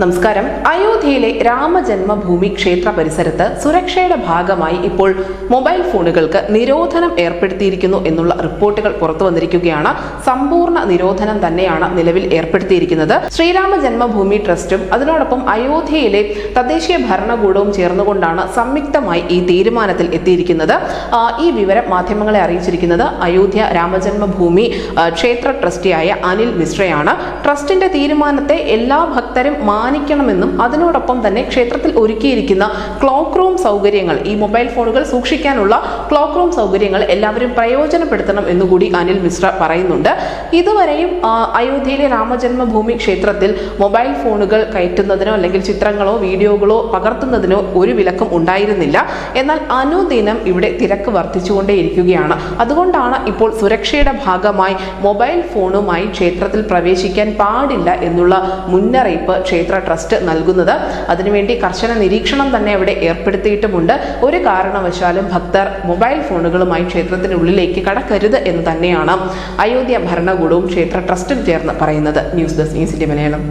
നമസ്കാരം. അയോധ്യയിലെ രാമജന്മഭൂമി ക്ഷേത്ര പരിസരത്ത് സുരക്ഷയുടെ ഭാഗമായി ഇപ്പോൾ മൊബൈൽ ഫോണുകൾക്ക് നിരോധനം ഏർപ്പെടുത്തിയിരിക്കുന്നു എന്നുള്ള റിപ്പോർട്ടുകൾ പുറത്തു വന്നിരിക്കുകയാണ്. സമ്പൂർണ്ണ നിരോധനം തന്നെയാണ് നിലവിൽ ഏർപ്പെടുത്തിയിരിക്കുന്നത്. ശ്രീരാമ ജന്മഭൂമി ട്രസ്റ്റും അതിനോടൊപ്പം അയോധ്യയിലെ തദ്ദേശീയ ഭരണകൂടവും ചേർന്നുകൊണ്ടാണ് സംയുക്തമായി ഈ തീരുമാനത്തിൽ എത്തിയിരിക്കുന്നത്. ഈ വിവരം മാധ്യമങ്ങളെ അറിയിച്ചിരിക്കുന്നത് അയോധ്യ രാമജന്മഭൂമി ക്ഷേത്ര ട്രസ്റ്റിയായ അനിൽ മിശ്രയാണ്. ട്രസ്റ്റിന്റെ തീരുമാനത്തെ എല്ലാ ഭക്തരും മാനിക്കണമെന്നും അതിനോടൊപ്പം തന്നെ ക്ഷേത്രത്തിൽ ഒരുക്കിയിരിക്കുന്ന ക്ലോക്ക് റൂം സൗകര്യങ്ങൾ, ഈ മൊബൈൽ ഫോണുകൾ സൂക്ഷിക്കാനുള്ള ക്ലോക്ക് റൂം സൗകര്യങ്ങൾ എല്ലാവരും പ്രയോജനപ്പെടുത്തണം എന്നുകൂടി അനിൽ മിശ്ര പറയുന്നുണ്ട്. ഇതുവരെയും അയോധ്യയിലെ രാമജന്മഭൂമി ക്ഷേത്രത്തിൽ മൊബൈൽ ഫോണുകൾ കയറ്റുന്നതിനോ അല്ലെങ്കിൽ ചിത്രങ്ങളോ വീഡിയോകളോ പകർത്തുന്നതിനോ ഒരു വിലക്കും ഉണ്ടായിരുന്നില്ല. എന്നാൽ അനുദിനം ഇവിടെ തിരക്ക് വർദ്ധിച്ചുകൊണ്ടേയിരിക്കുകയാണ്. അതുകൊണ്ടാണ് ഇപ്പോൾ സുരക്ഷയുടെ ഭാഗമായി മൊബൈൽ ഫോണുമായി ക്ഷേത്രത്തിൽ പ്രവേശിക്കാൻ പാടില്ല എന്നുള്ള മുന്നറിയിപ്പ് ക്ഷേത്ര ട്രസ്റ്റ് നൽകുന്നത്. അതിനുവേണ്ടി കർശന നിരീക്ഷണം തന്നെ അവിടെ ഏർപ്പെടുത്തിയിട്ടുമുണ്ട്. ഒരു കാരണവശാലും ഭക്തർ മൊബൈൽ ഫോണുകളുമായി ക്ഷേത്രത്തിനുള്ളിലേക്ക് കടക്കരുത് എന്ന് തന്നെയാണ് അയോധ്യ ഭരണകൂടവും ക്ഷേത്ര ട്രസ്റ്റും ചേർന്ന് പറയുന്നത്. News desk news India Malayalam.